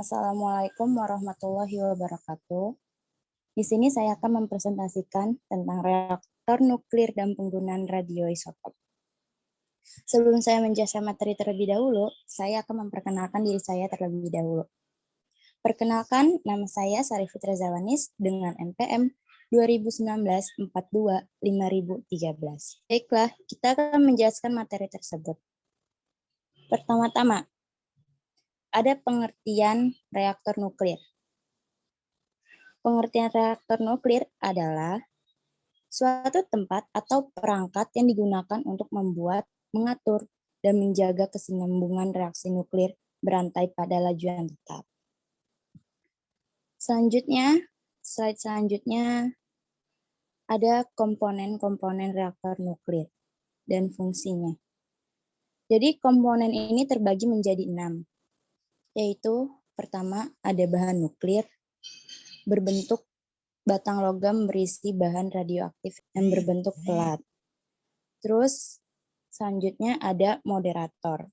Assalamualaikum warahmatullahi wabarakatuh. Di sini saya akan mempresentasikan tentang reaktor nuklir dan penggunaan radioisotop. Sebelum saya menjelaskan materi terlebih dahulu, saya akan memperkenalkan diri saya terlebih dahulu. Perkenalkan, nama saya Sari Fitri Zawanis dengan NPM 2019-42-5013. Baiklah, kita akan menjelaskan materi tersebut. Pertama-tama, ada pengertian reaktor nuklir. Pengertian reaktor nuklir adalah suatu tempat atau perangkat yang digunakan untuk membuat, mengatur, dan menjaga kesinambungan reaksi nuklir berantai pada laju yang tetap. Slide selanjutnya ada komponen-komponen reaktor nuklir dan fungsinya. Jadi komponen ini terbagi menjadi 6, yaitu pertama ada bahan nuklir, berbentuk batang logam berisi bahan radioaktif yang berbentuk pelat. Terus selanjutnya ada moderator,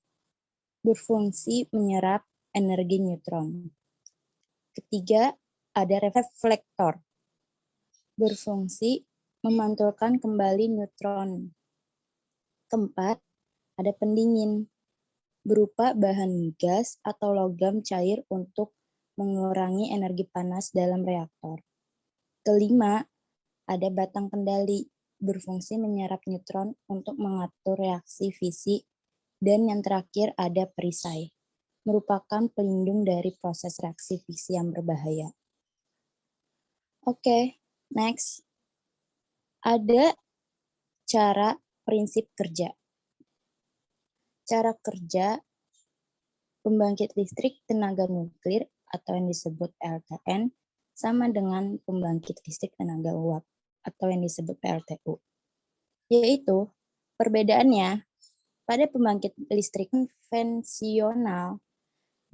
berfungsi menyerap energi neutron. Ketiga, ada reflektor, berfungsi memantulkan kembali neutron. Keempat, ada pendingin, berupa bahan gas atau logam cair untuk mengurangi energi panas dalam reaktor. Kelima, ada batang kendali, berfungsi menyerap neutron untuk mengatur reaksi fisi. Dan yang terakhir ada perisai, merupakan pelindung dari proses reaksi fisi yang berbahaya. Oke, next. Ada cara prinsip kerja. Cara kerja pembangkit listrik tenaga nuklir atau yang disebut PLTN sama dengan pembangkit listrik tenaga uap atau yang disebut PLTU. Yaitu perbedaannya pada pembangkit listrik konvensional,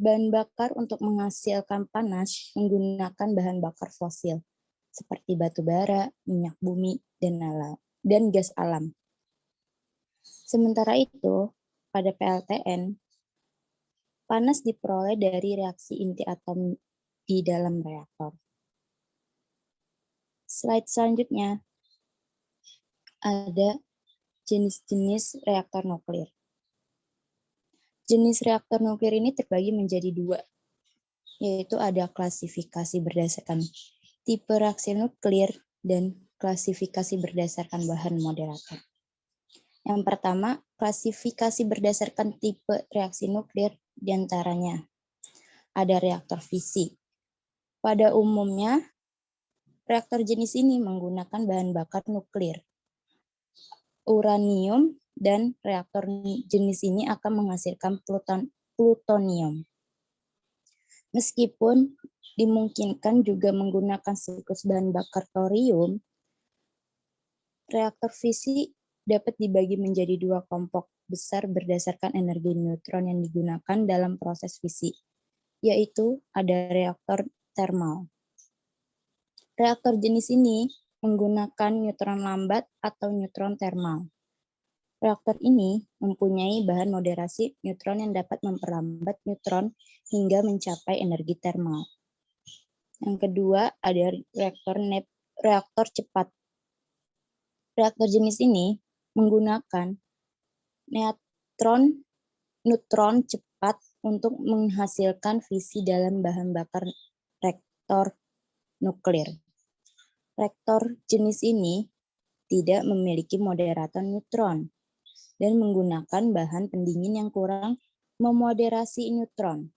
bahan bakar untuk menghasilkan panas menggunakan bahan bakar fosil seperti batu bara, minyak bumi, dan gas alam. Sementara itu, pada PLTN, panas diperoleh dari reaksi inti atom di dalam reaktor. Slide selanjutnya ada jenis-jenis reaktor nuklir. Jenis reaktor nuklir ini terbagi menjadi 2, yaitu ada klasifikasi berdasarkan tipe reaksi nuklir dan klasifikasi berdasarkan bahan moderator. Yang pertama, klasifikasi berdasarkan tipe reaksi nuklir diantaranya ada reaktor fisi. Pada umumnya, reaktor jenis ini menggunakan bahan bakar nuklir, uranium, dan reaktor jenis ini akan menghasilkan plutonium. Meskipun dimungkinkan juga menggunakan siklus bahan bakar thorium, reaktor fisi dapat dibagi menjadi 2 kelompok besar berdasarkan energi neutron yang digunakan dalam proses fisi, yaitu ada reaktor termal. Reaktor jenis ini menggunakan neutron lambat atau neutron termal. Reaktor ini mempunyai bahan moderasi neutron yang dapat memperlambat neutron hingga mencapai energi termal. Yang kedua, ada reaktor cepat. Reaktor jenis ini menggunakan neutron cepat untuk menghasilkan fisi dalam bahan bakar reaktor nuklir. Reaktor jenis ini tidak memiliki moderator neutron dan menggunakan bahan pendingin yang kurang memoderasi neutron.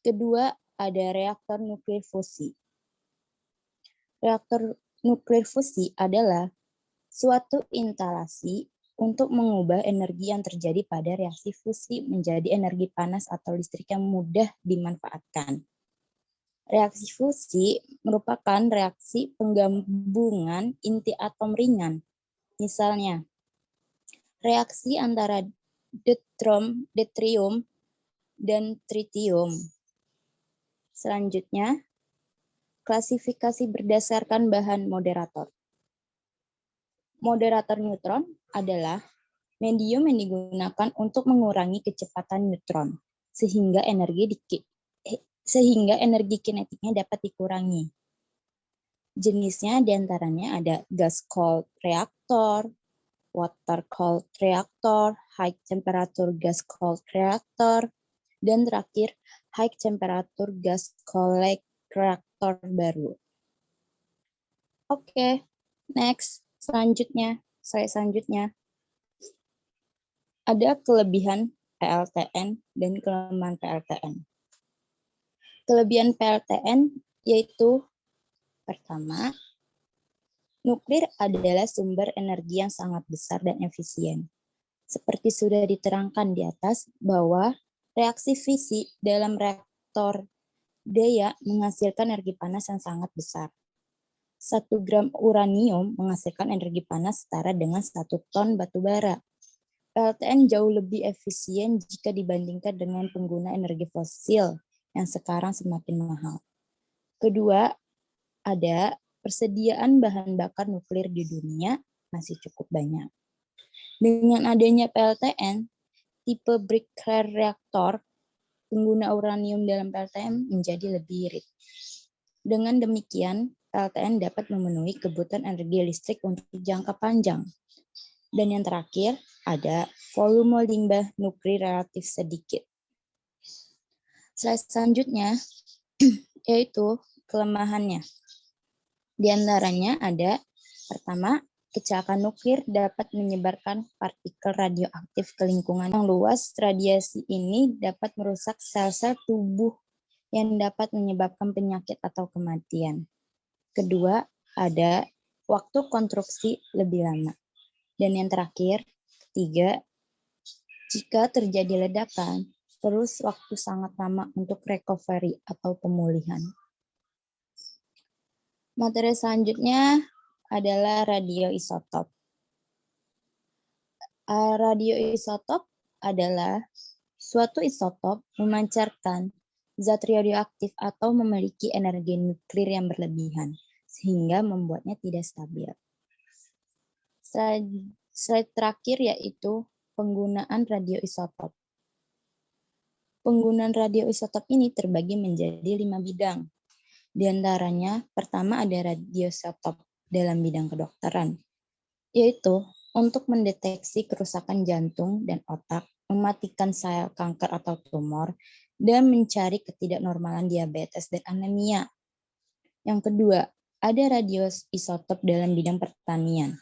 Kedua, ada reaktor nuklir fusi. Reaktor nuklir fusi adalah suatu instalasi untuk mengubah energi yang terjadi pada reaksi fusi menjadi energi panas atau listrik yang mudah dimanfaatkan. Reaksi fusi merupakan reaksi penggabungan inti atom ringan. Misalnya, reaksi antara deuterium dan tritium. Selanjutnya, klasifikasi berdasarkan bahan moderator. Moderator neutron adalah medium yang digunakan untuk mengurangi kecepatan neutron. sehingga energi kinetiknya dapat dikurangi. Jenisnya diantaranya ada gas cooled reactor, water cooled reactor, high temperature gas cooled reactor, dan terakhir high temperature gas cooled reactor baru. Oke, next. Slide selanjutnya. Ada kelebihan PLTN dan kelemahan PLTN. Kelebihan PLTN yaitu pertama, nuklir adalah sumber energi yang sangat besar dan efisien. Seperti sudah diterangkan di atas bahwa reaksi fisi dalam reaktor daya menghasilkan energi panas yang sangat besar. 1 gram uranium menghasilkan energi panas setara dengan 1 ton batu bara. PLTN jauh lebih efisien jika dibandingkan dengan pengguna energi fosil yang sekarang semakin mahal. Kedua, ada persediaan bahan bakar nuklir di dunia masih cukup banyak. Dengan adanya PLTN, tipe breaker reaktor, pengguna uranium dalam PLTN menjadi lebih irit. Dengan demikian, PLTN dapat memenuhi kebutuhan energi listrik untuk jangka panjang. Dan yang terakhir, ada volume limbah nuklir relatif sedikit. Slide selanjutnya, yaitu kelemahannya. Di antaranya ada, pertama, kecelakaan nuklir dapat menyebarkan partikel radioaktif ke lingkungan yang luas. Radiasi ini dapat merusak sel-sel tubuh yang dapat menyebabkan penyakit atau kematian. Kedua, ada waktu konstruksi lebih lama. Dan yang terakhir, ketiga, jika terjadi ledakan, terus waktu sangat lama untuk recovery atau pemulihan. Materi selanjutnya adalah radioisotop. Radioisotop adalah suatu isotop memancarkan zat radioaktif atau memiliki energi nuklir yang berlebihan, sehingga membuatnya tidak stabil. Slide terakhir yaitu penggunaan radioisotop. Penggunaan radioisotop ini terbagi menjadi 5 bidang. Di antaranya, pertama ada radioisotop dalam bidang kedokteran, yaitu untuk mendeteksi kerusakan jantung dan otak, mematikan sel kanker atau tumor, dan mencari ketidaknormalan diabetes dan anemia. Yang kedua, ada radioisotop dalam bidang pertanian,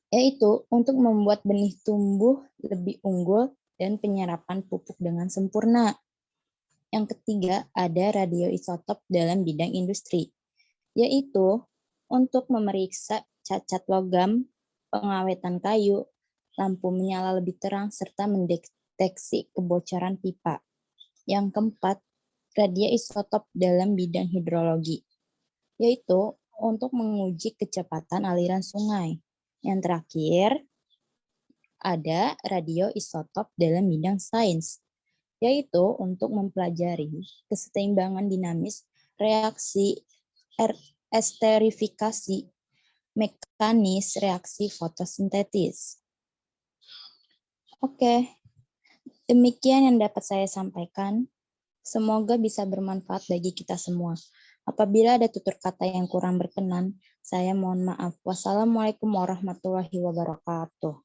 yaitu untuk membuat benih tumbuh lebih unggul dan penyerapan pupuk dengan sempurna. Yang ketiga, ada radioisotop dalam bidang industri, yaitu untuk memeriksa cacat logam, pengawetan kayu, lampu menyala lebih terang, serta mendeteksi kebocoran pipa. Yang keempat, radioisotop dalam bidang hidrologi, yaitu untuk menguji kecepatan aliran sungai. Yang terakhir, ada radioisotop dalam bidang sains, yaitu untuk mempelajari keseimbangan dinamis, reaksi esterifikasi, mekanis reaksi fotosintetis. Oke, demikian yang dapat saya sampaikan. Semoga bisa bermanfaat bagi kita semua. Apabila ada tutur kata yang kurang berkenan, saya mohon maaf. Wassalamualaikum warahmatullahi wabarakatuh.